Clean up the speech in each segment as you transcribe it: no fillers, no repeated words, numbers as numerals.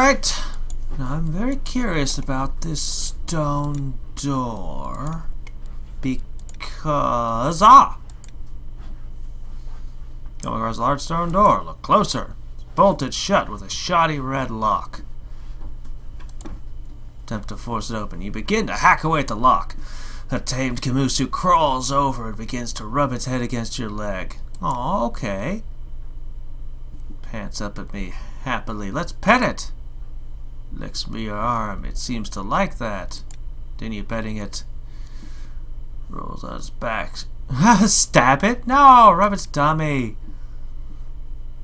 Alright. Now I'm very curious about this stone door. Because... Coming across a large stone door. Look closer. It's bolted shut with a shoddy red lock. Attempt to force it open. You begin to hack away at the lock. A tamed Kimusu crawls over and begins to rub its head against your leg. Oh, okay. Pants up at me happily. Let's pet it. Licks me your arm. It seems to like that. Continue petting it. Rolls on its back. Stab it? No! Rub its tummy.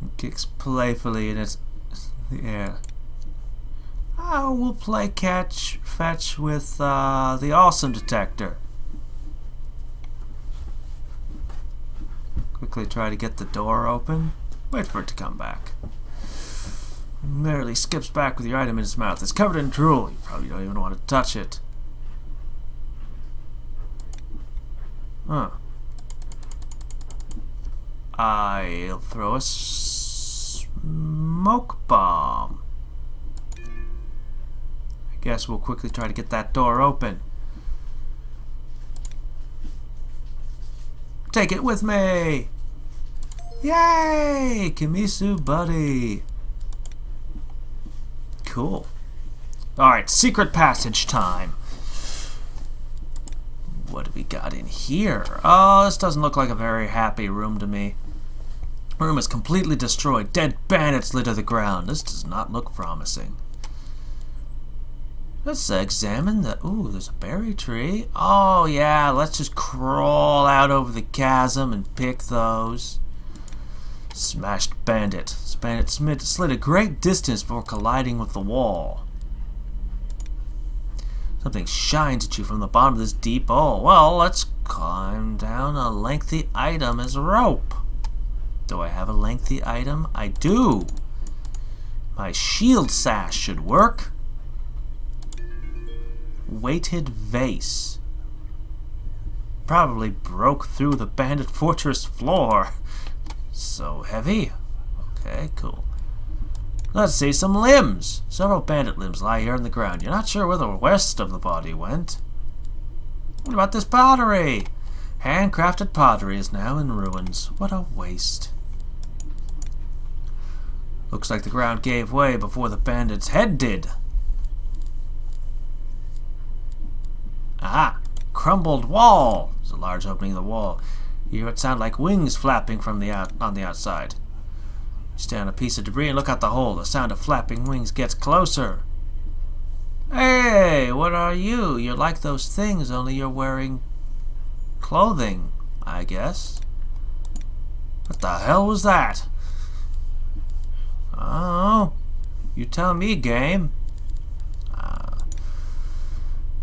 It kicks playfully in its air. Oh, we'll play fetch with the awesome detector. Quickly try to get the door open. Wait for it to come back. Merrily skips back with your item in its mouth. It's covered in drool. You probably don't even want to touch it. Huh. I'll throw a smoke bomb. I guess we'll quickly try to get that door open. Take it with me! Yay! Kimusu buddy! Cool. Alright, secret passage time. What do we got in here? Oh, this doesn't look like a very happy room to me. The room is completely destroyed. Dead bandits litter the ground. This does not look promising. Let's examine the... Ooh, there's a berry tree. Oh, yeah, let's just crawl out over the chasm and pick those. Smashed bandit. Bandit slid a great distance before colliding with the wall. Something shines at you from the bottom of this deep hole. Well, let's climb down a lengthy item as rope. Do I have a lengthy item? I do. My shield sash should work. Weighted vase. Probably broke through the bandit fortress floor. So heavy. Okay, cool. Let's see some limbs. Several bandit limbs lie here on the ground. You're not sure where the rest of the body went. What about this pottery? Handcrafted pottery is now in ruins. What a waste. Looks like the ground gave way before the bandit's head did. Aha! Crumbled wall. There's a large opening in the wall. You hear it sound like wings flapping from on the outside. You stand on a piece of debris and look out the hole. The sound of flapping wings gets closer. Hey, what are you? You're like those things, only you're wearing clothing, I guess. What the hell was that? Oh, you tell me, game.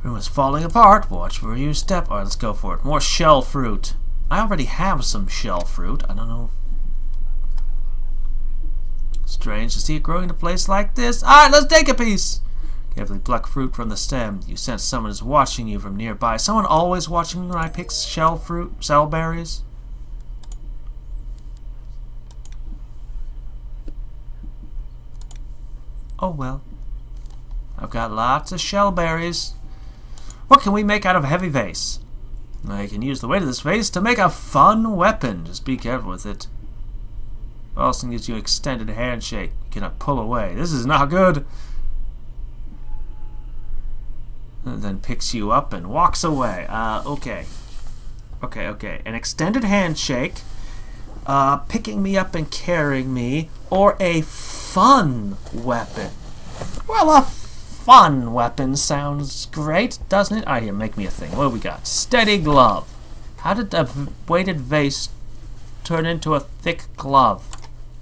Room is falling apart. Watch where you step. Alright, let's go for it. More shell fruit. I already have some shell fruit. I don't know. Strange to see it growing in a place like this. Alright, let's take a piece. Carefully pluck fruit from the stem. You sense someone is watching you from nearby. Someone always watching me when I pick shell berries? Oh well. I've got lots of shell berries. What can we make out of a heavy vase? I can use the weight of this vase to make a fun weapon. Just be careful with it. Also gives you an extended handshake. You cannot pull away. This is not good. And then picks you up and walks away. Okay. Okay. An extended handshake, picking me up and carrying me, or a fun weapon. Well, a fun weapon sounds great, doesn't it? Alright, here, make me a thing. What do we got? Steady glove. How did a weighted vase turn into a thick glove?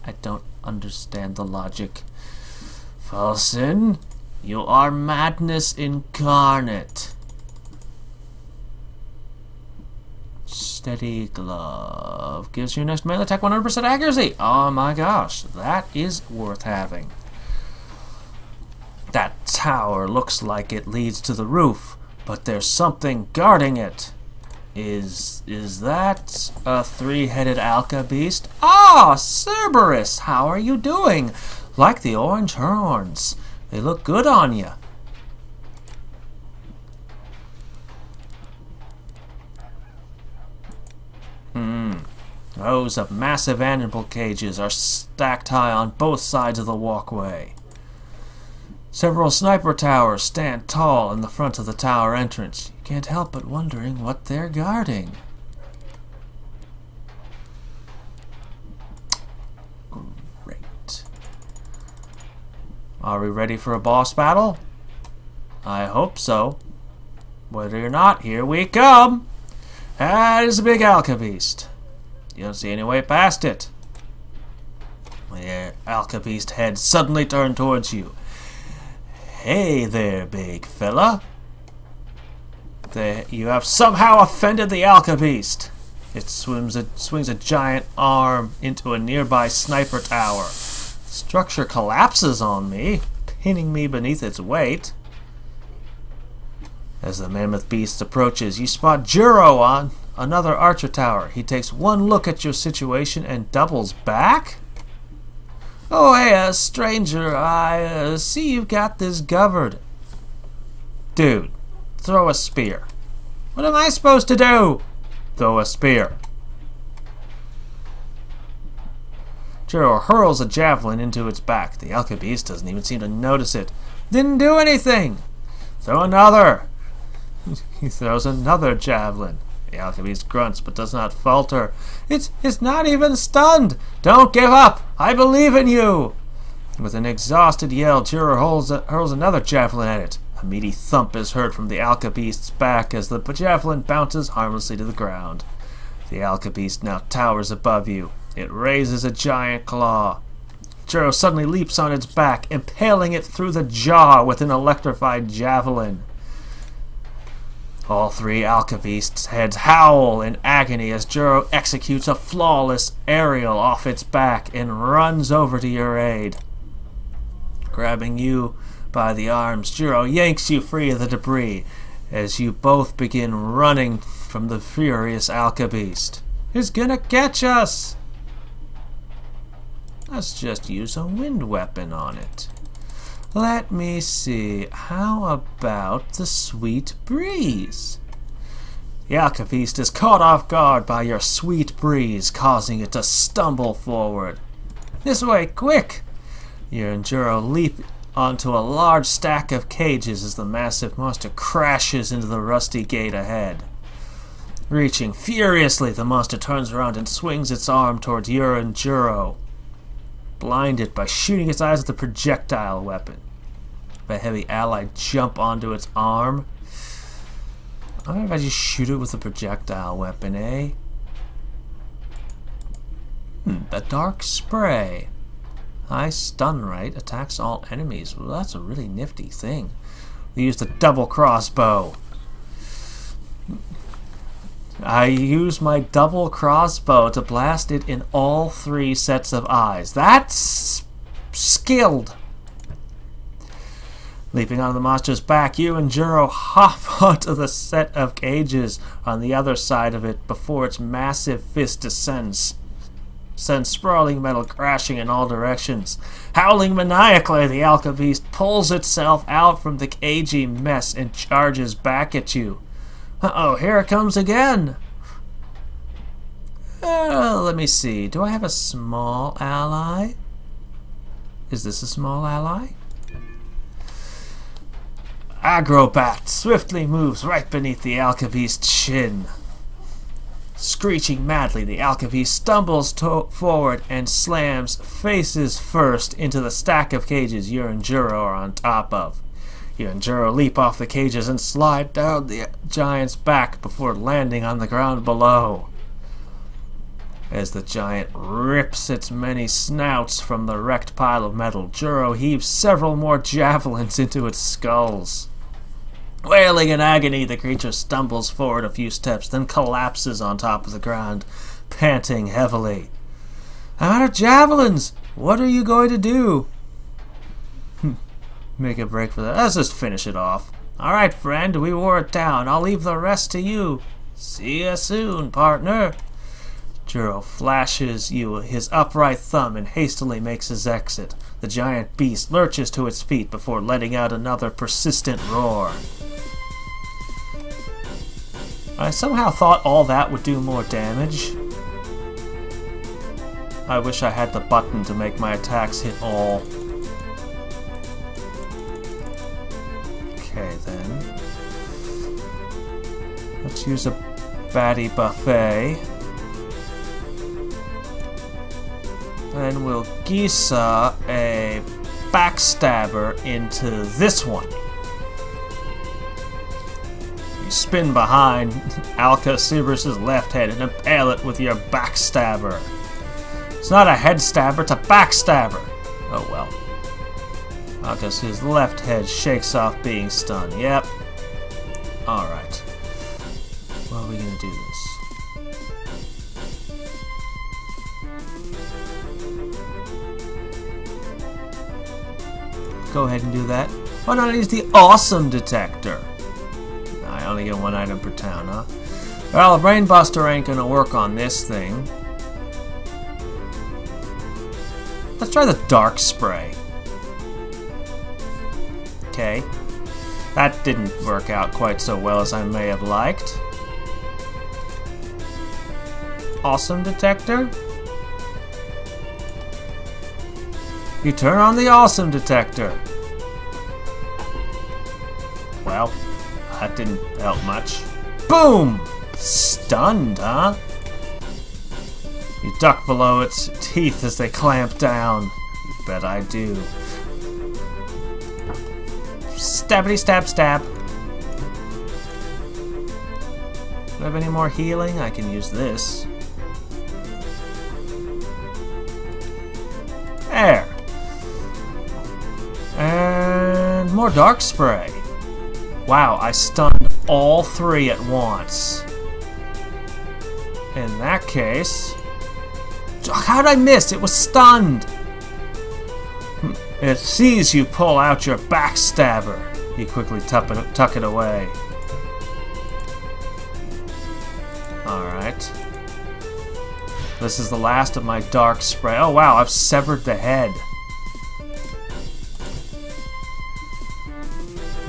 I don't understand the logic. Falsen, you are madness incarnate. Steady glove gives your next melee attack 100% accuracy. Oh my gosh, that is worth having. That tower looks like it leads to the roof, but there's something guarding it. Is that a three-headed alca beast? Ah, Cerberus, how are you doing? Like the orange horns. They look good on you. Rows of massive animal cages are stacked high on both sides of the walkway. Several sniper towers stand tall in the front of the tower entrance. You can't help but wondering what they're guarding. Great. Are we ready for a boss battle? I hope so. Whether or not, here we come! That is a big alca beast. You don't see any way past it. The alca beast head suddenly turned towards you. Hey there, big fella. You have somehow offended the alca beast. It swings a giant arm into a nearby sniper tower. The structure collapses on me, pinning me beneath its weight. As the mammoth beast approaches, you spot Juro on another archer tower. He takes one look at your situation and doubles back? Oh, hey, stranger, I see you've got this covered. Dude, throw a spear. What am I supposed to do? Throw a spear. Juro hurls a javelin into its back. The alca beast doesn't even seem to notice it. Didn't do anything. Throw another. He throws another javelin. The alca beast grunts but does not falter. It's not even stunned. Don't give up. I believe in you. With an exhausted yell, Juro hurls another javelin at it. A meaty thump is heard from the alca beast's back as the javelin bounces harmlessly to the ground. The alca beast now towers above you. It raises a giant claw. Juro suddenly leaps on its back, impaling it through the jaw with an electrified javelin. All three alca beasts' heads howl in agony as Juro executes a flawless aerial off its back and runs over to your aid. Grabbing you by the arms, Juro yanks you free of the debris as you both begin running from the furious alca beast. It's gonna catch us! Let's just use a wind weapon on it. Let me see, how about the sweet breeze? The alca beast is caught off guard by your sweet breeze, causing it to stumble forward. This way, quick! You and Juro leap onto a large stack of cages as the massive monster crashes into the rusty gate ahead. Reaching furiously, the monster turns around and swings its arm towards you and Juro, blinded by shooting its eyes with the projectile weapon. If a heavy ally jump onto its arm, I wonder if I just shoot it with a projectile weapon, eh? A dark spray. High stun rate attacks all enemies. Well, that's a really nifty thing. We use the double crossbow. I use my double crossbow to blast it in all three sets of eyes. That's skilled. Leaping on the monster's back, you and Juro hop onto the set of cages on the other side of it before its massive fist descends, sends sprawling metal crashing in all directions. Howling maniacally, the alca beast pulls itself out from the cagey mess and charges back at you. Uh-oh, here it comes again. Let me see. Do I have a small ally? Is this a small ally? Agrobat swiftly moves right beneath the alca beast's shin. Screeching madly, the alca beast stumbles forward and slams faces first into the stack of cages you and Juro are on top of. You and Juro leap off the cages and slide down the giant's back before landing on the ground below. As the giant rips its many snouts from the wrecked pile of metal, Juro heaves several more javelins into its skulls. Wailing in agony, the creature stumbles forward a few steps, then collapses on top of the ground, panting heavily. I'm out of javelins! What are you going to do? Make a break for that. Let's just finish it off. Alright, friend, we wore it down. I'll leave the rest to you. See ya soon, partner. Juro flashes you his upright thumb and hastily makes his exit. The giant beast lurches to its feet before letting out another persistent roar. I somehow thought all that would do more damage. I wish I had the button to make my attacks hit all. Okay then. Let's use a baddie buffet. And we'll Gisa a backstabber into this one. You spin behind Alca Cerberus's left head and impale it with your backstabber. It's not a head stabber, it's a backstabber. Oh well. Alca's left head shakes off being stunned. Yep. Alright. How are we gonna do this? Go ahead and do that. Why not use the awesome detector? I only get one item per town, huh? Well, the Brainbuster ain't gonna work on this thing. Let's try the dark spray. Okay. That didn't work out quite so well as I may have liked. Awesome detector? You turn on the awesome detector. Well, that didn't help much. Boom! Stunned, huh? You duck below its teeth as they clamp down. You bet I do. Stabbity stab stab. Do I have any more healing? I can use this. There. And more dark spray. Wow, I stunned all three at once. In that case... How'd I miss? It was stunned! It sees you pull out your backstabber. You quickly tuck it away. Alright. This is the last of my dark spray. Oh wow, I've severed the head.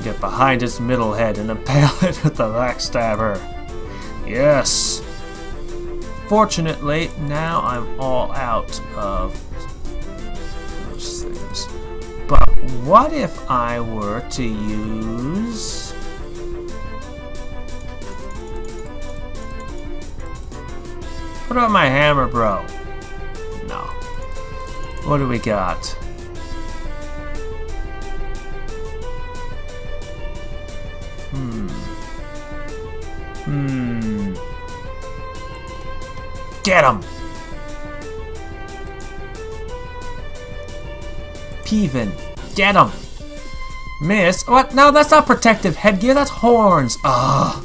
Get behind its middle head and impale it with the backstabber. Yes. Fortunately, now I'm all out of those things. But what if I were to use... What about my hammer, bro? No. What do we got? Get him! Peven. Get him! Miss. What? No, that's not protective headgear. That's horns. Ugh.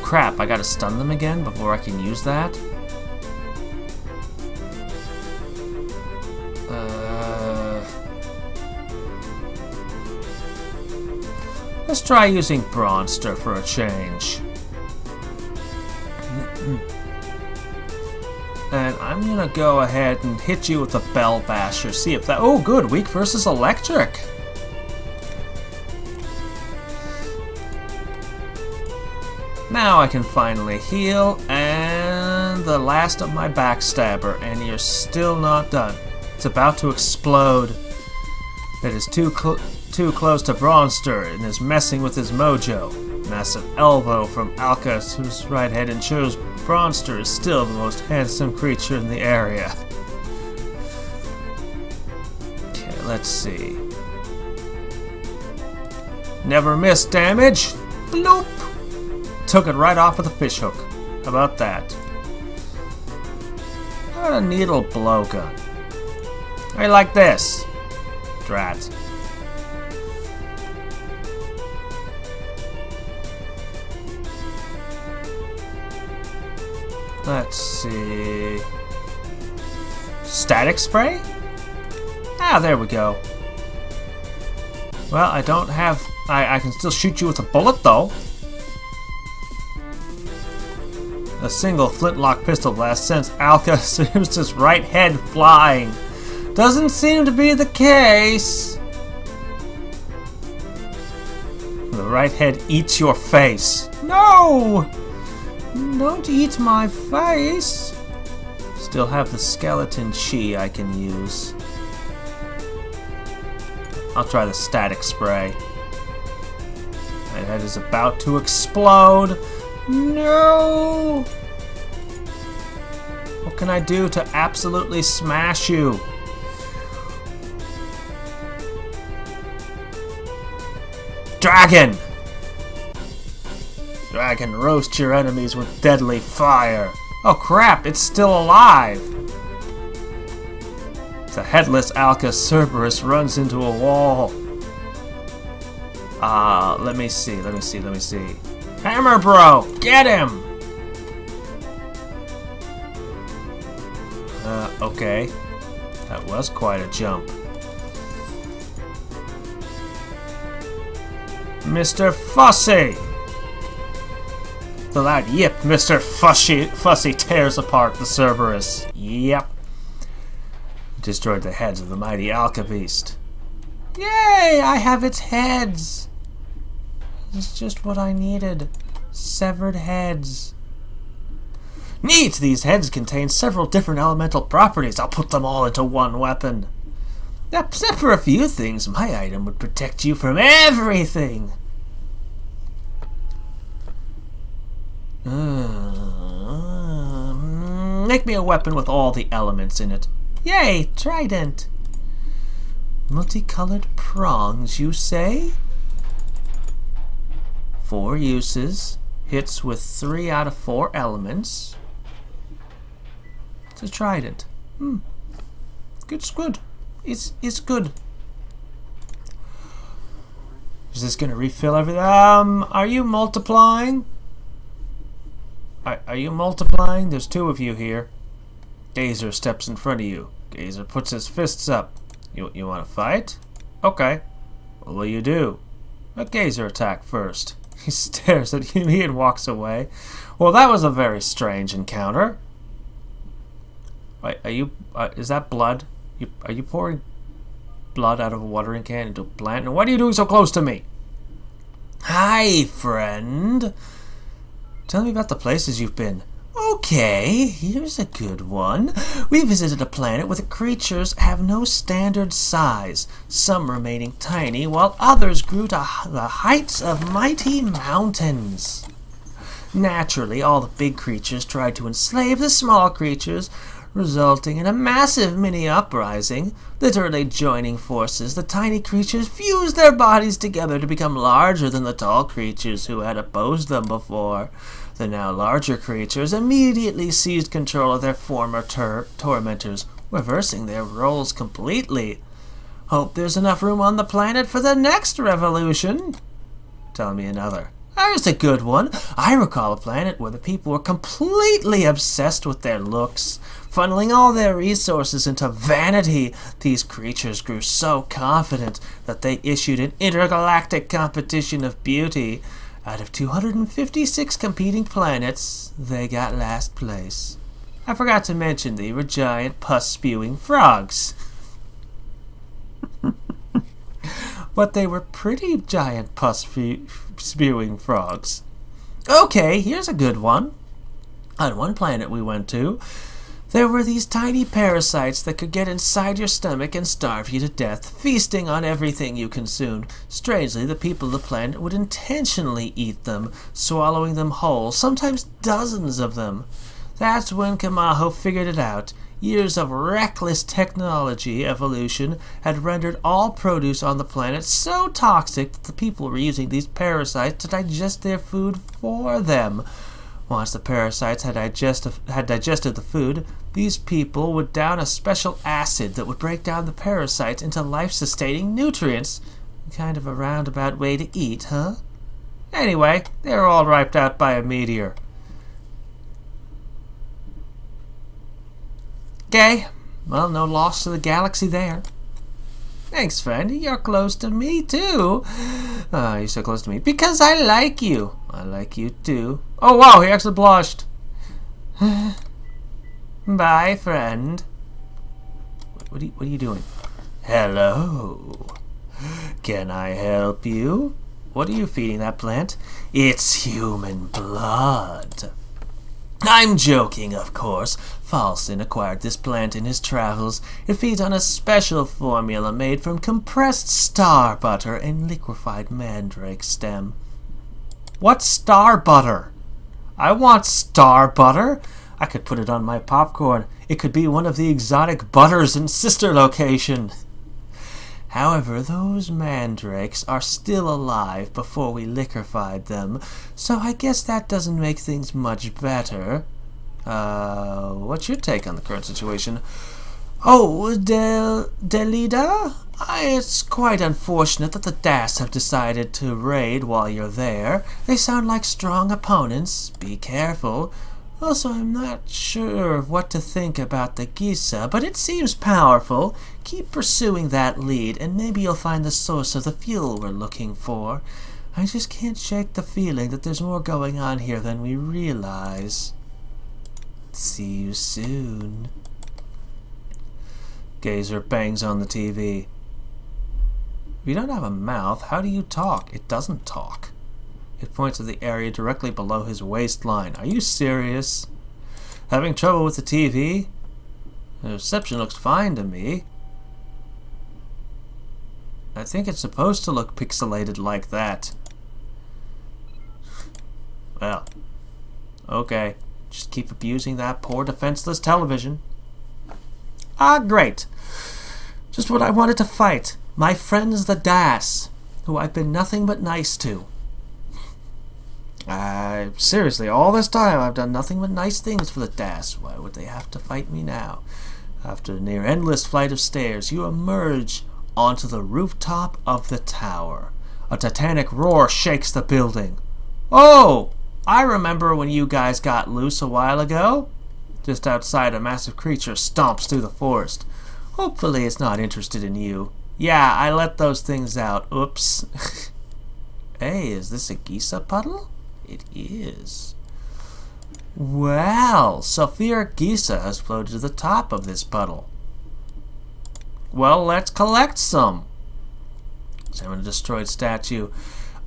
Crap, I gotta stun them again before I can use that? Let's try using Bronster for a change. And I'm gonna go ahead and hit you with a Bell Basher. See if that... Oh, good. Weak versus electric. Now I can finally heal. And the last of my backstabber. And you're still not done. It's about to explode. It is too close to Bronster and is messing with his mojo. Massive elbow from alca, whose right head ensures Bronster is still the most handsome creature in the area. Okay, let's see. Never miss damage. Bloop! Took it right off with a fishhook. How about that? How about a needle blowgun? How you like this? Drat. Let's see... Static spray? Ah, there we go. Well, I don't have... I can still shoot you with a bullet, though. a single flintlock pistol blast sends Alca Sirius's right head flying. Doesn't seem to be the case. The right head eats your face. No! Don't eat my face. Still have the skeleton chi I can use. I'll try the static spray. My head is about to explode. No! What can I do to absolutely smash you? Dragon! Dragon, roast your enemies with deadly fire. Oh crap, it's still alive! The headless alca Cerberus runs into a wall. Let me see. Hammer bro, get him! Okay. That was quite a jump. Mr. Fussy! The loud yip, Mr. Fussy tears apart the Cerberus. Yep. Destroyed the heads of the mighty alca beast. Yay! I have its heads! It's just what I needed. Severed heads. Neat! These heads contain several different elemental properties. I'll put them all into one weapon. Except for a few things, my item would protect you from everything. Make me a weapon with all the elements in it. Yay! Trident! Multicolored prongs, you say? 4 uses. Hits with 3 out of 4 elements. It's a trident. It's good. It's good. Is this gonna refill everything? Are you multiplying? Are you multiplying? There's 2 of you here. Gazer steps in front of you. Gazer puts his fists up. You want to fight? Okay. What will you do? Let Gazer attack first. He stares at me and walks away. Well, that was a very strange encounter. Are you? Is that blood? Are you pouring blood out of a watering can into a plant? And why are you doing so close to me? Hi, friend. Tell me about the places you've been. Okay, here's a good one. We visited a planet where the creatures have no standard size, some remaining tiny, while others grew to the heights of mighty mountains. Naturally, all the big creatures tried to enslave the small creatures, resulting in a massive mini-uprising. Literally joining forces, the tiny creatures fused their bodies together to become larger than the tall creatures who had opposed them before. The now larger creatures immediately seized control of their former tormentors, reversing their roles completely. Hope there's enough room on the planet for the next revolution. Tell me another. There's a good one. I recall a planet where the people were completely obsessed with their looks, funneling all their resources into vanity. These creatures grew so confident that they issued an intergalactic competition of beauty. Out of 256 competing planets, they got last place. I forgot to mention they were giant pus-spewing frogs. But they were pretty giant pus-spewing frogs. Okay, here's a good one. On one planet we went to, there were these tiny parasites that could get inside your stomach and starve you to death, feasting on everything you consumed. Strangely, the people of the planet would intentionally eat them, swallowing them whole, sometimes dozens of them. That's when Kamaho figured it out. Years of reckless technology evolution had rendered all produce on the planet so toxic that the people were using these parasites to digest their food for them. Once the parasites had digested the food, these people would down a special acid that would break down the parasites into life-sustaining nutrients. Kind of a roundabout way to eat, huh? Anyway, they were all wiped out by a meteor. Okay, well, no loss to the galaxy there. Thanks, friend. You're close to me, too. You're so close to me. Because I like you. I like you, too. Oh, wow, he actually blushed. Bye, friend. What are you doing? Hello. Can I help you? What are you feeding that plant? It's human blood. I'm joking, of course. Falston acquired this plant in his travels. It feeds on a special formula made from compressed star butter and liquefied mandrake stem. What's star butter? I want star butter. I could put it on my popcorn. It could be one of the exotic butters in Sister Location. However, those mandrakes are still alive before we liquefied them, so I guess that doesn't make things much better. What's your take on the current situation? Oh, Delida? It's quite unfortunate that the Das have decided to raid while you're there. They sound like strong opponents. Be careful. Also, I'm not sure what to think about the Gisa, but it seems powerful. Keep pursuing that lead, and maybe you'll find the source of the fuel we're looking for. I just can't shake the feeling that there's more going on here than we realize. See you soon. Gazer bangs on the TV. If you don't have a mouth, how do you talk? It doesn't talk. It points to the area directly below his waistline. Are you serious? Having trouble with the TV? The reception looks fine to me. I think it's supposed to look pixelated like that. Well, okay. Just keep abusing that poor defenseless television. Ah, great. Just what I wanted to fight. My friends the Das, who I've been nothing but nice to. Seriously, all this time I've done nothing but nice things for the Das. Why would they have to fight me now? After a near endless flight of stairs, you emerge onto the rooftop of the tower. A titanic roar shakes the building. Oh! I remember when you guys got loose a while ago. Just outside, a massive creature stomps through the forest. Hopefully it's not interested in you. Yeah, I let those things out. Oops. Hey, is this a Gisa puddle? It is. Well, Sophia Gisa has floated to the top of this puddle. Well, let's collect some. Examine a destroyed statue.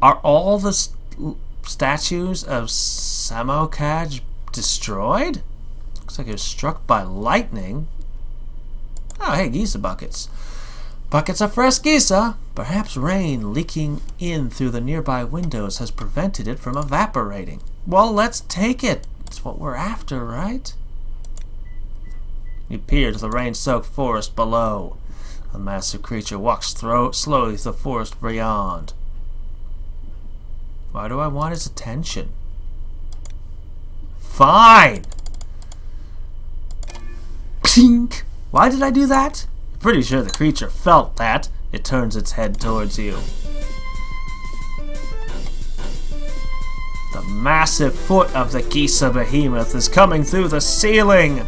Are all the statues of Samokaj destroyed? Looks like it was struck by lightning. Oh, hey, Gisa buckets. Buckets of fresh Gisa. Perhaps rain leaking in through the nearby windows has prevented it from evaporating. Well, let's take it. It's what we're after, right? You peer to the rain-soaked forest below. A massive creature walks slowly through the forest beyond. Why do I want its attention? Fine! Pink! Why did I do that? Pretty sure the creature felt that. It turns its head towards you. The massive foot of the Gisa behemoth is coming through the ceiling.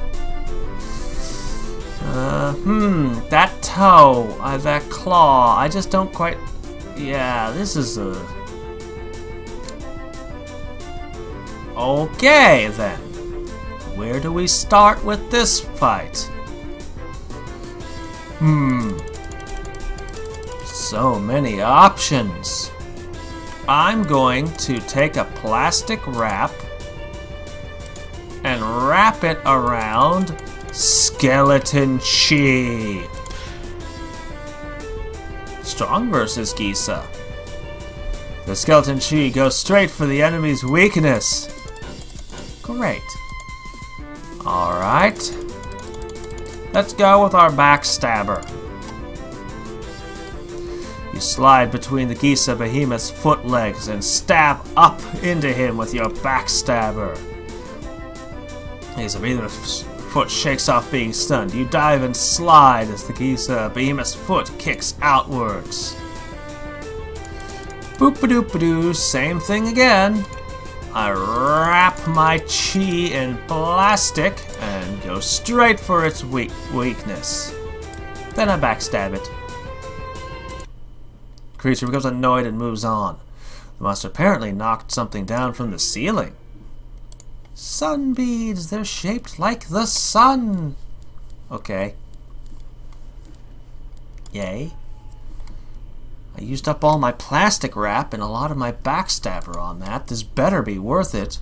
That toe, that claw, I just don't quite... Yeah, this is a... Okay, then. Where do we start with this fight? So many options. I'm going to take a plastic wrap and wrap it around Skeleton Chi. Strong versus Gisa. The Skeleton Chi goes straight for the enemy's weakness. Great. Alright. Let's go with our backstabber. You slide between the Gisa behemoth's foot legs and stab up into him with your backstabber. Gisa behemoth's foot shakes off being stunned. You dive and slide as the Gisa behemoth's foot kicks outwards. Boop-a-doop-a-doo, same thing again. I wrap my chi in plastic and go straight for its weakness. Then I backstab it. The creature becomes annoyed and moves on. The monster apparently knocked something down from the ceiling. Sunbeams, they're shaped like the sun. Okay. Yay. I used up all my plastic wrap and a lot of my backstabber on that. This better be worth it.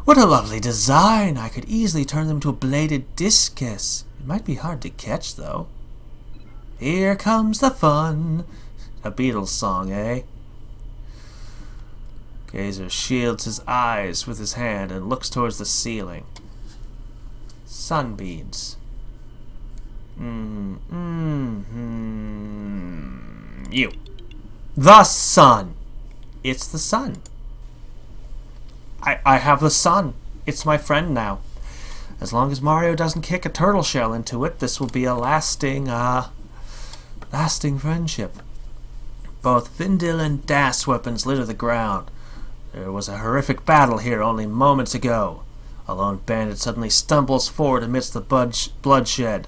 What a lovely design! I could easily turn them to a bladed discus. It might be hard to catch, though. Here comes the fun. A Beatles song, eh? Gazer shields his eyes with his hand and looks towards the ceiling. Sunbeams. You. The sun. It's the sun. I have the sun. It's my friend now. As long as Mario doesn't kick a turtle shell into it, this will be a lasting friendship. Both Vindil and Das weapons litter the ground. There was a horrific battle here only moments ago. A lone bandit suddenly stumbles forward amidst the bloodshed.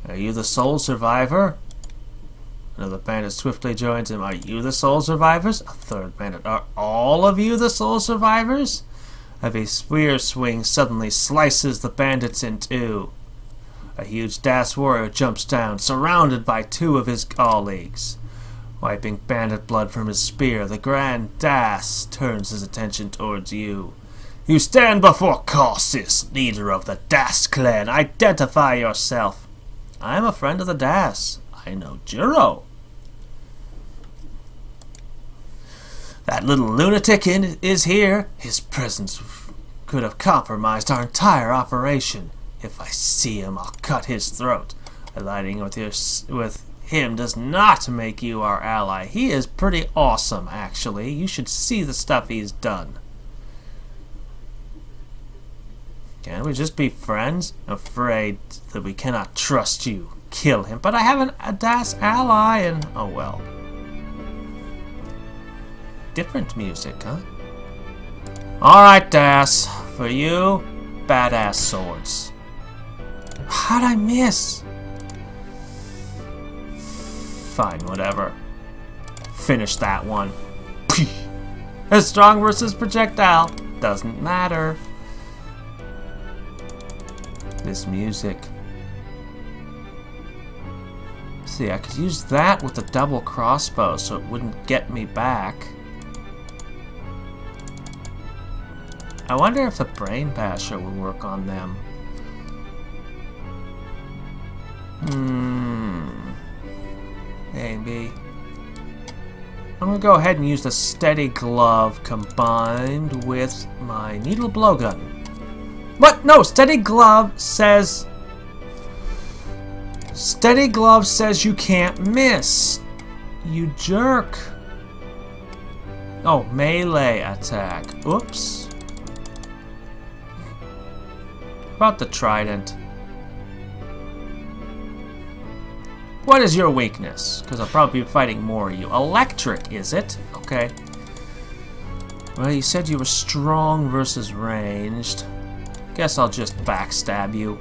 Are you the sole survivor? Another bandit swiftly joins him. Are you the sole survivors? A third bandit. Are all of you the sole survivors? A heavy spear swing suddenly slices the bandits in two. A huge Das warrior jumps down, surrounded by two of his colleagues. Wiping bandit blood from his spear, the Grand Das turns his attention towards you. You stand before Cautious, leader of the Das clan. Identify yourself. I am a friend of the Das. I know Jiro. That little lunatic is here. His presence could have compromised our entire operation. If I see him, I'll cut his throat. Aligning with him does not make you our ally. He is pretty awesome, actually. You should see the stuff he's done. Can we just be friends? Afraid that we cannot trust you. Kill him. But I have a Das ally and... oh well. Different music, huh? Alright, Das. For you, badass swords. How'd I miss? Fine, whatever. Finish that one. As strong versus projectile. Doesn't matter. This music. See, I could use that with the double crossbow so it wouldn't get me back. I wonder if the brain basher would work on them. Maybe. I'm gonna go ahead and use the steady glove combined with my needle blowgun. What? No, steady glove says... steady glove says you can't miss. You jerk. Oh, melee attack. Oops. About the trident. What is your weakness? Because I'll probably be fighting more of you. Electric, is it? Okay. Well, you said you were strong versus ranged. Guess I'll just backstab you.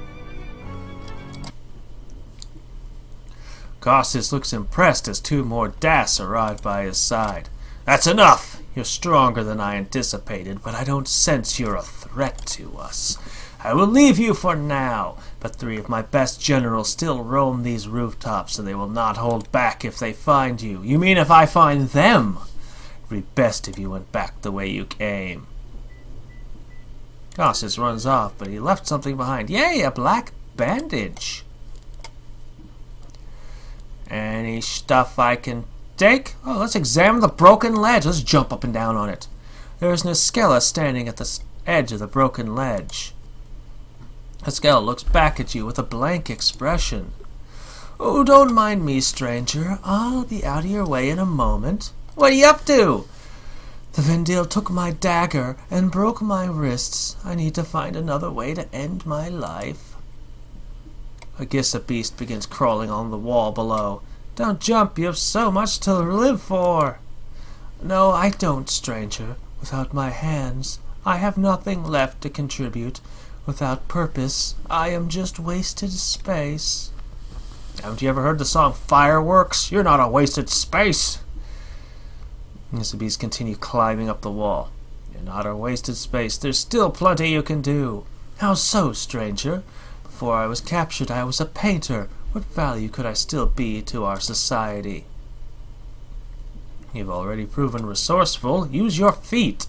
Cautious looks impressed as two more Das arrive by his side. That's enough! You're stronger than I anticipated, but I don't sense you're a threat to us. I will leave you for now, but 3 of my best generals still roam these rooftops, and they will not hold back if they find you. You mean if I find them? It would be best if you went back the way you came. Cautious runs off, but he left something behind. Yay, a black bandage. Any stuff I can take? Oh, let's examine the broken ledge. Let's jump up and down on it. There's an Escella standing at the edge of the broken ledge. Escella looks back at you with a blank expression. Oh, don't mind me, stranger. I'll be out of your way in a moment. What are you up to? The Vendil took my dagger and broke my wrists. I need to find another way to end my life. A Gissa beast begins crawling on the wall below. Don't jump, you have so much to live for. No, I don't, stranger. Without my hands, I have nothing left to contribute. Without purpose, I am just wasted space. Haven't you ever heard the song Fireworks? You're not a wasted space. The bees continue climbing up the wall. You're not a wasted space. There's still plenty you can do. How so, stranger? Before I was captured, I was a painter. What value could I still be to our society? You've already proven resourceful. Use your feet.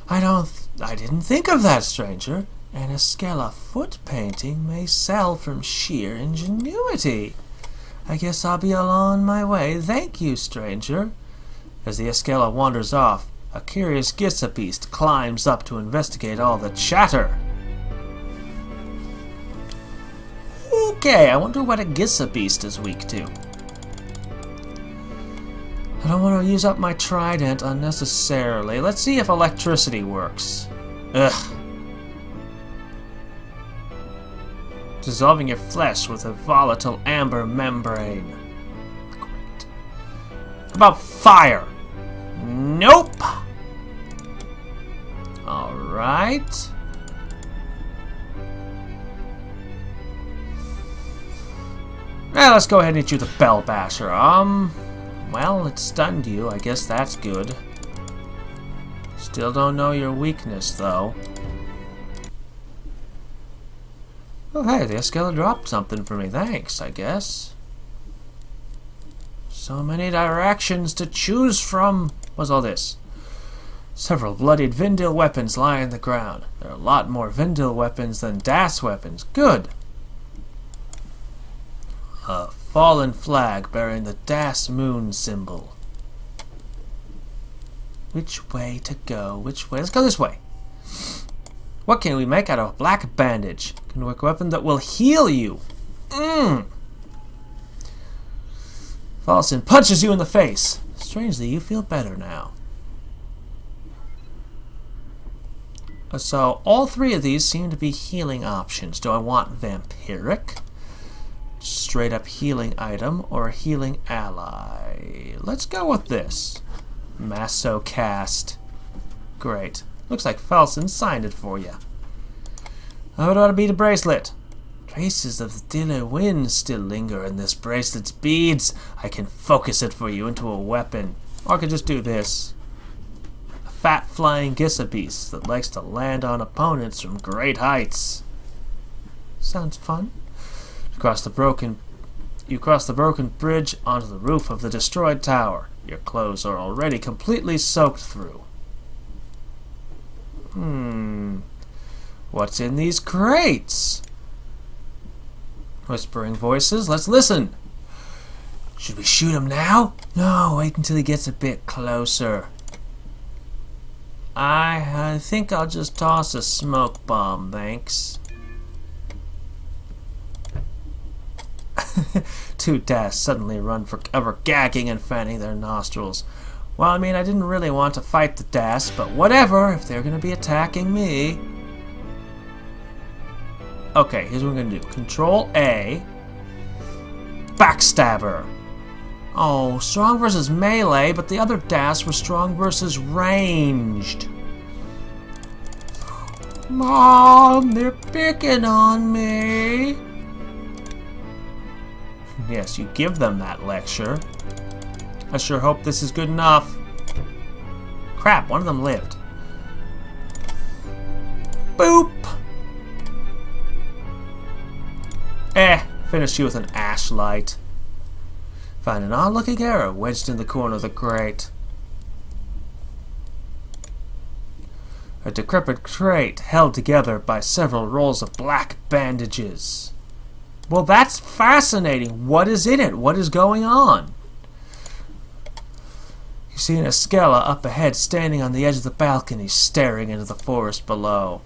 I didn't think of that, stranger. An Escala foot painting may sell from sheer ingenuity. I guess I'll be on my way. Thank you, stranger. As the Escala wanders off, a curious beast climbs up to investigate all the chatter. Okay, I wonder what a beast is weak to. I don't want to use up my trident unnecessarily. Let's see if electricity works. Ugh. Dissolving your flesh with a volatile amber membrane. Great. How about fire? Nope. Alright. Well, let's go ahead and hit you with the Bell Basher. Well, it stunned you. I guess that's good. Still don't know your weakness, though. Oh, hey, the Escala dropped something for me. Thanks, I guess. So many directions to choose from. What's all this? Several bloodied Vindil weapons lie on the ground. There are a lot more Vindil weapons than Das weapons. Good. A fallen flag bearing the Das moon symbol. Which way to go? Which way? Let's go this way. What can we make out of a black bandage? Can work a weapon that will heal you. Falson punches you in the face. Strangely, you feel better now. So, all three of these seem to be healing options. Do I want vampiric? Straight up healing item or healing ally? Let's go with this. Masso cast. Great. Looks like Falson signed it for you. How ought to be the bracelet? Traces of the Dilla wind still linger in this bracelet's beads. I can focus it for you into a weapon. Or I could just do this. A fat flying beast that likes to land on opponents from great heights. Sounds fun. You cross the broken bridge onto the roof of the destroyed tower. Your clothes are already completely soaked through. What's in these crates? Whispering voices. Let's listen. Should we shoot him now? No, wait until he gets a bit closer. I think I'll just toss a smoke bomb, thanks. Two Das suddenly run for cover, gagging and fanning their nostrils. Well, I mean, I didn't really want to fight the Das, but whatever, if they're going to be attacking me. Okay, here's what I'm going to do. Control A. Backstabber. Oh, strong versus melee, but the other Das were strong versus ranged. Mom, they're picking on me. Yes, you give them that lecture. I sure hope this is good enough. Crap, one of them lived. Boop! Finish you with an ash light. Find an odd-looking arrow wedged in the corner of the crate. A decrepit crate held together by several rolls of black bandages. Well, that's fascinating. What is in it? What is going on? You see an Escala up ahead standing on the edge of the balcony, staring into the forest below.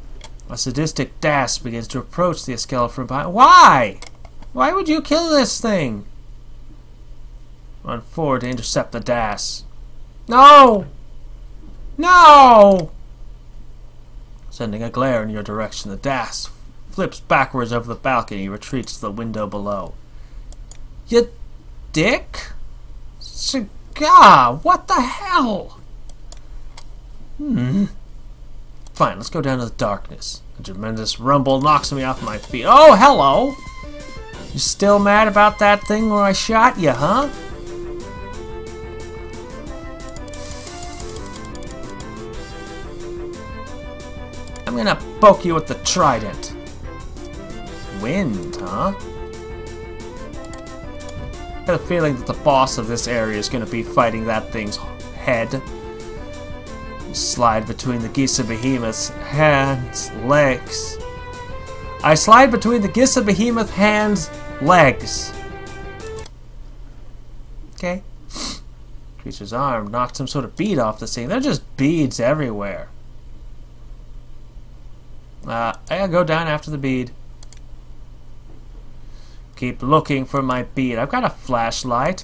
A sadistic Das begins to approach the Escala from behind. Why? Why would you kill this thing? Run forward to intercept the Das. No! No! Sending a glare in your direction, the Das flips backwards over the balcony, retreats to the window below. You dick? Cigar, what the hell? Fine, let's go down to the darkness. A tremendous rumble knocks me off my feet. Oh, hello! You still mad about that thing where I shot you, huh? poke you with the trident. Wind, huh? I have a feeling that the boss of this area is going to be fighting that thing's head. Slide between the Gisa Behemoth's hands, legs. I slide between the Gisa Behemoth hands, legs. Okay. Creature's arm knocked some sort of bead off the thing. They're just beads everywhere. I gotta go down after the bead. Keep looking for my bead. I've got a flashlight.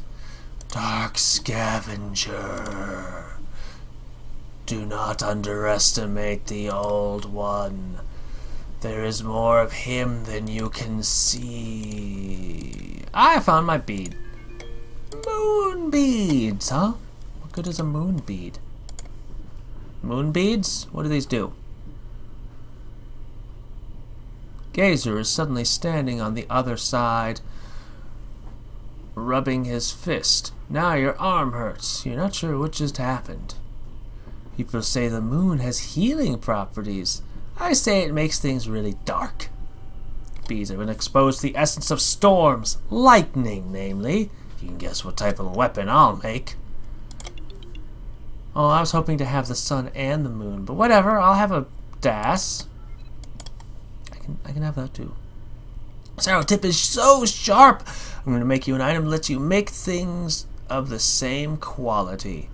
Dark Scavenger. Do not underestimate the Old One. There is more of him than you can see. I found my bead. Moon beads, huh? What good is a moon bead? Moon beads? What do these do? Gazer is suddenly standing on the other side, rubbing his fist. Now your arm hurts. You're not sure what just happened. People say the moon has healing properties. I say it makes things really dark. Bees have been exposed to the essence of storms, lightning, namely. You can guess what type of weapon I'll make. Oh, I was hoping to have the sun and the moon, but whatever. I'll have a das. I can have that too. This arrow tip is so sharp. I'm going to make you an item that lets you make things of the same quality.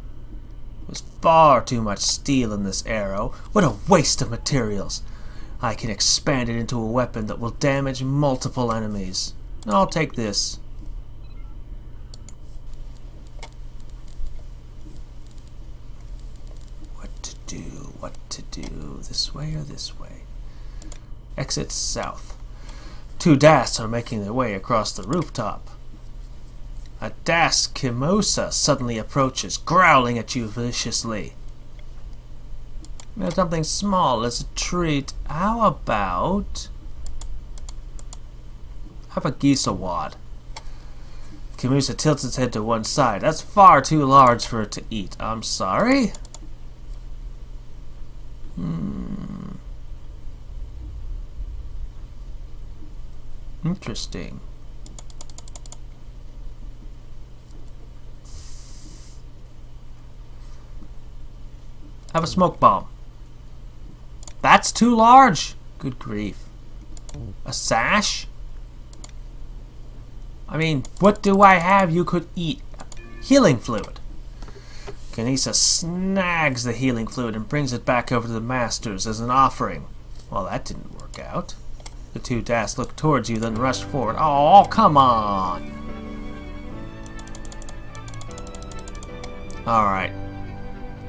There's far too much steel in this arrow. What a waste of materials. I can expand it into a weapon that will damage multiple enemies. I'll take this. What to do? This way or this way? Exit south. Two Das are making their way across the rooftop. A Das Kimosa suddenly approaches, growling at you viciously. There's something small as a treat. How about a Gisa wad? Kimosa tilts its head to one side. That's far too large for it to eat. I'm sorry? Interesting. Have a smoke bomb. That's too large. Good grief. A sash? I mean, what do I have you could eat? Healing fluid. Kanisa snags the healing fluid and brings it back over to the masters as an offering. Well, that didn't work out. The two Das look towards you, then rush forward. Oh, come on! Alright.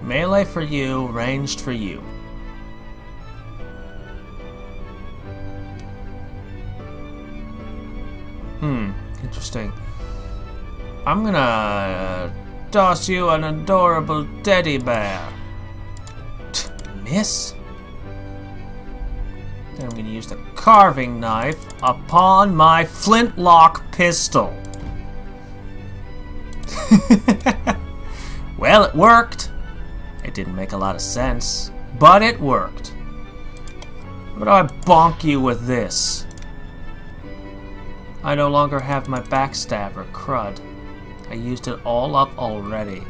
Melee for you, ranged for you. Interesting. I'm gonna toss you an adorable teddy bear. Miss? Then I'm gonna use the carving knife upon my flintlock pistol. Well, it worked. It didn't make a lot of sense, but it worked. What do I bonk you with this? I no longer have my backstabber, crud. I used it all up already.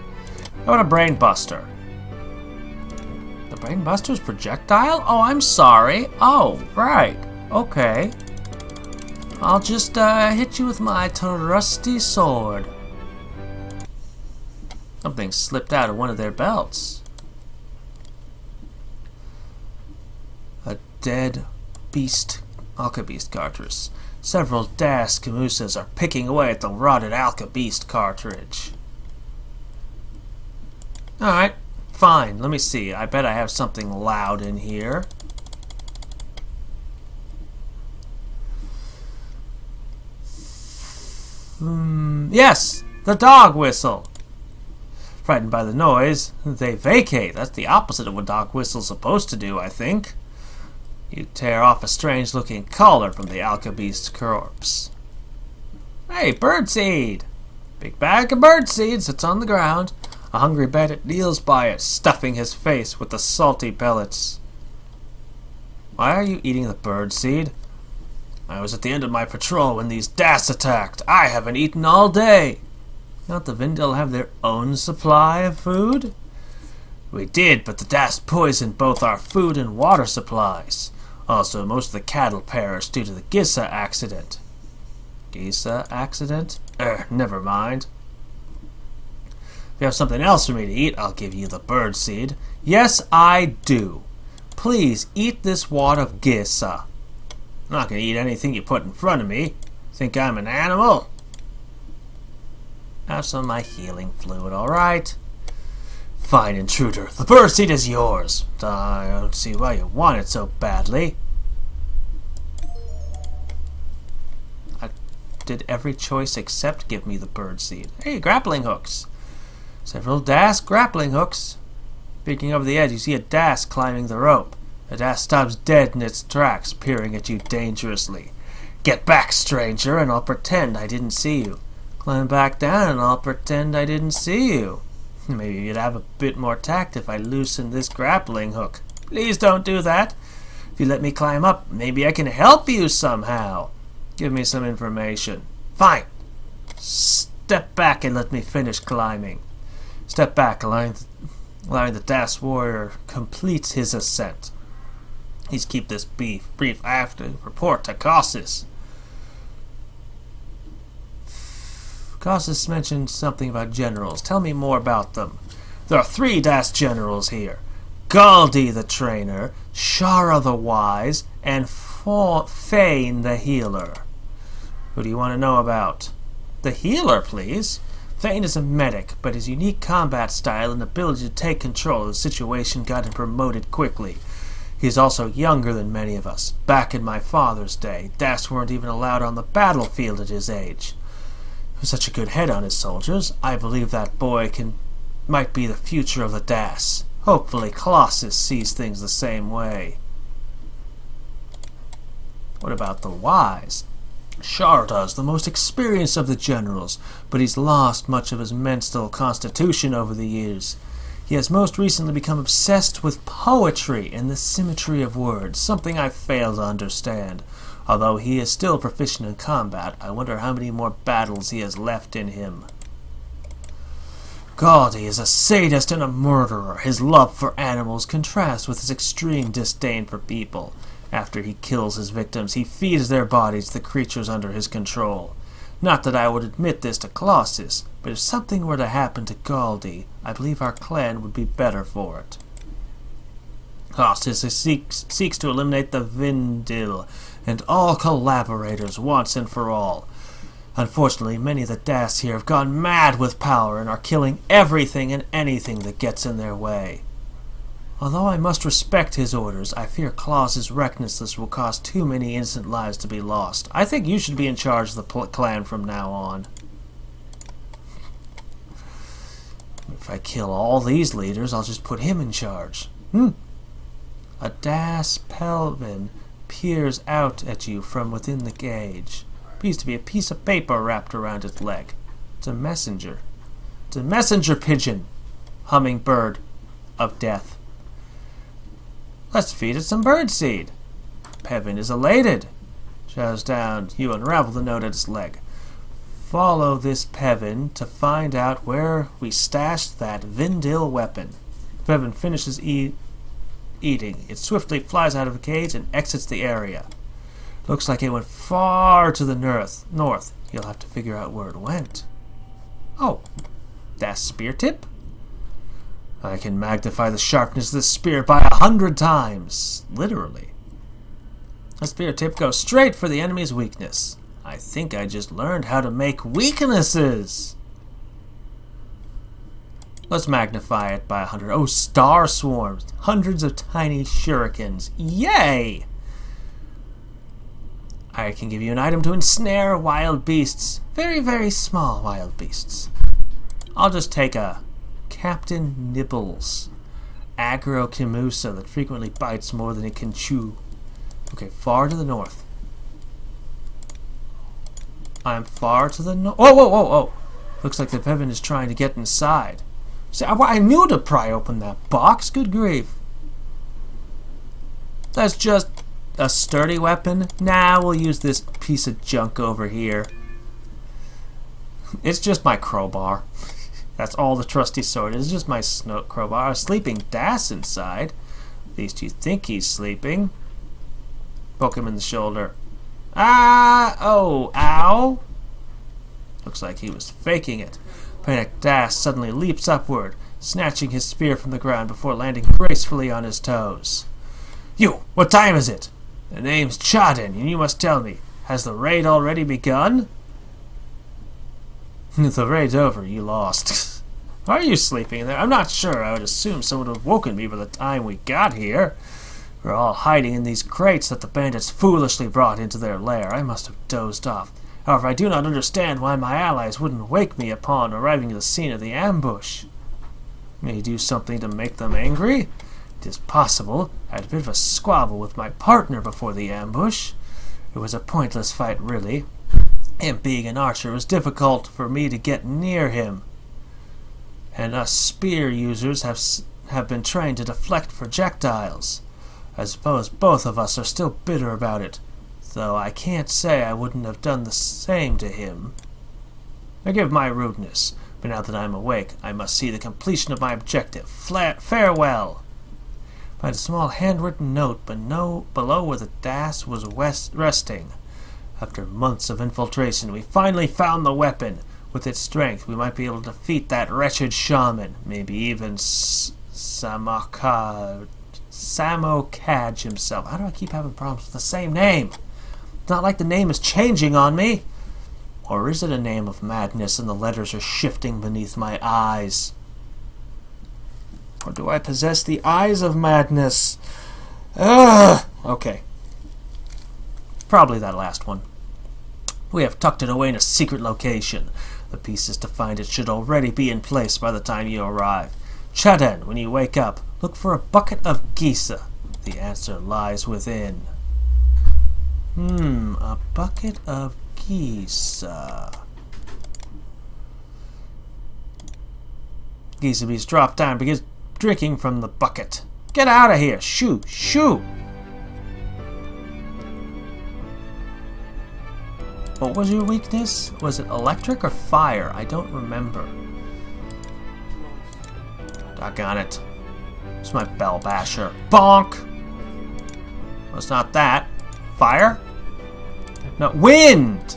How about a brain buster? The brain buster's projectile? Oh, I'm sorry. Oh, right. Okay. I'll just hit you with my trusty sword. Something slipped out of one of their belts. A dead beast, alca beast cartridge. Several Das Camusas are picking away at the rotted alca beast cartridge. Alright, fine. Let me see. I bet I have something loud in here. Yes! The dog whistle! Frightened by the noise, they vacate. That's the opposite of what dog whistle's supposed to do, I think. You tear off a strange-looking collar from the alca beast's corpse. Hey, birdseed! Big bag of birdseed sits on the ground. A hungry bandit kneels by it, stuffing his face with the salty pellets. Why are you eating the bird seed? I was at the end of my patrol when these Das attacked. I haven't eaten all day. Don't the Vindel have their own supply of food? We did, but the Das poisoned both our food and water supplies. Also, most of the cattle perished due to the Gissa accident. Gissa accident? Never mind. If you have something else for me to eat, I'll give you the bird seed. Yes, I do. Please eat this wad of Gissa. I'm not going to eat anything you put in front of me. Think I'm an animal? Have some of my healing fluid, alright? Fine, intruder. The bird seed is yours. I don't see why you want it so badly. I did every choice except give me the bird seed. Hey, grappling hooks. Several Das grappling hooks. Peeking over the edge, you see a Das climbing the rope. The Das stops dead in its tracks, peering at you dangerously. Get back, stranger, and I'll pretend I didn't see you. Climb back down and I'll pretend I didn't see you. Maybe you'd have a bit more tact if I loosen this grappling hook. Please don't do that. If you let me climb up, maybe I can help you somehow. Give me some information. Fine. Step back and let me finish climbing. Step back, allowing the Das warrior complete his ascent. Please keep this brief. I have to report to Cossus. Cossus mentioned something about generals. Tell me more about them. There are 3 Das generals here. Galdi the trainer, Shara the wise, and Fane the healer. Who do you want to know about? The healer, please. Fane is a medic, but his unique combat style and ability to take control of the situation got him promoted quickly. He is also younger than many of us. Back in my father's day, Das weren't even allowed on the battlefield at his age. With such a good head on his soldiers, I believe that boy might be the future of the Das. Hopefully Colossus sees things the same way. What about the wise? Sharda's the most experienced of the generals, but he's lost much of his mental constitution over the years. He has most recently become obsessed with poetry and the symmetry of words, something I fail to understand. Although he is still proficient in combat, I wonder how many more battles he has left in him. Galdi is a sadist and a murderer. His love for animals contrasts with his extreme disdain for people. After he kills his victims, he feeds their bodies to the creatures under his control. Not that I would admit this to Colossus, but if something were to happen to Galdi, I believe our clan would be better for it. Colossus seeks to eliminate the Vindil and all collaborators once and for all. Unfortunately, many of the Das here have gone mad with power and are killing everything and anything that gets in their way. Although I must respect his orders, I fear Claus's recklessness will cause too many innocent lives to be lost. I think you should be in charge of the clan from now on. If I kill all these leaders, I'll just put him in charge. A Das Pelvin peers out at you from within the cage. Appears to be a piece of paper wrapped around its leg. It's a messenger. It's a messenger pigeon. Hummingbird of death. Let's feed it some birdseed. Pevin is elated. Shouts down. You unravel the note at its leg. Follow this Pevin to find out where we stashed that Vindil weapon. Pevin finishes eating. It swiftly flies out of the cage and exits the area. Looks like it went far to the north. You'll have to figure out where it went. Oh, that's spear tip? I can magnify the sharpness of this spear by 100 times. Literally. The spear tip goes straight for the enemy's weakness. I think I just learned how to make weaknesses. Let's magnify it by 100. Oh, star swarms. Hundreds of tiny shurikens. Yay! I can give you an item to ensnare wild beasts. Very, very small wild beasts. I'll just take a Captain Nibbles. Aggro Kimusa that frequently bites more than it can chew. Okay, far to the north. I'm far to the north. Whoa, whoa, whoa, whoa. Looks like the Pevin is trying to get inside. See, I knew to pry open that box. Good grief. Let's just a sturdy weapon? Nah, we'll use this piece of junk over here. It's just my crowbar. That's all the trusty sword is, just my crowbar. A sleeping Das inside. At least you think he's sleeping. Poke him in the shoulder. Ah! Oh! Ow! Looks like he was faking it. Panicked Das suddenly leaps upward, snatching his spear from the ground before landing gracefully on his toes. You! What time is it? The name's Chaden, and you must tell me. Has the raid already begun? The raid's over. You lost. Are you sleeping in there? I'm not sure. I would assume someone would have woken me by the time we got here. We're all hiding in these crates that the bandits foolishly brought into their lair. I must have dozed off. However, I do not understand why my allies wouldn't wake me upon arriving at the scene of the ambush. May you do something to make them angry? It is possible. I had a bit of a squabble with my partner before the ambush. It was a pointless fight, really. Him being an archer, it was difficult for me to get near him. And us spear users have been trained to deflect projectiles. I suppose both of us are still bitter about it, though I can't say I wouldn't have done the same to him. Forgive my rudeness, but now that I'm awake, I must see the completion of my objective. Farewell! Find a small handwritten note below where the Das was resting. After months of infiltration, we finally found the weapon. With its strength, we might be able to defeat that wretched shaman. Maybe even Samokaj himself. How do I keep having problems with the same name? It's not like the name is changing on me. Or is it a name of madness and the letters are shifting beneath my eyes? Or do I possess the eyes of madness? Ugh! Okay. Probably that last one. We have tucked it away in a secret location. The pieces to find it should already be in place by the time you arrive. Chaden, when you wake up, look for a bucket of Gisa. The answer lies within. A bucket of Gisa. Gisa bees drop down and begins drinking from the bucket. Get out of here! Shoo! Shoo! What was your weakness? Was it electric or fire? I don't remember. Doggone it. It's my bell basher. Bonk! Well, it's not that. Fire? No, wind!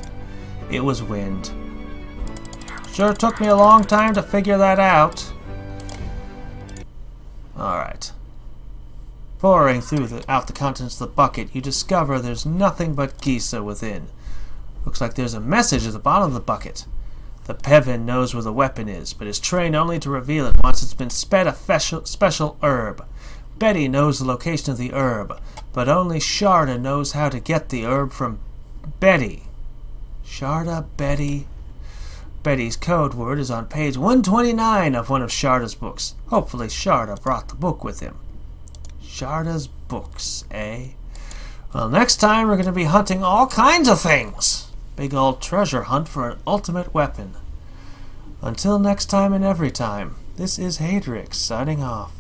It was wind. Sure took me a long time to figure that out. Alright. Pouring out the contents of the bucket, you discover there's nothing but Gisa within. Looks like there's a message at the bottom of the bucket. The Pevin knows where the weapon is, but is trained only to reveal it once it's been sped a special herb. Betty knows the location of the herb, but only Sharda knows how to get the herb from Betty. Sharda, Betty. Betty's code word is on page 129 of one of Sharda's books. Hopefully Sharda brought the book with him. Sharda's books, eh? Well, next time we're going to be hunting all kinds of things. Big old treasure hunt for an ultimate weapon. Until next time and every time, this is Hadrix signing off.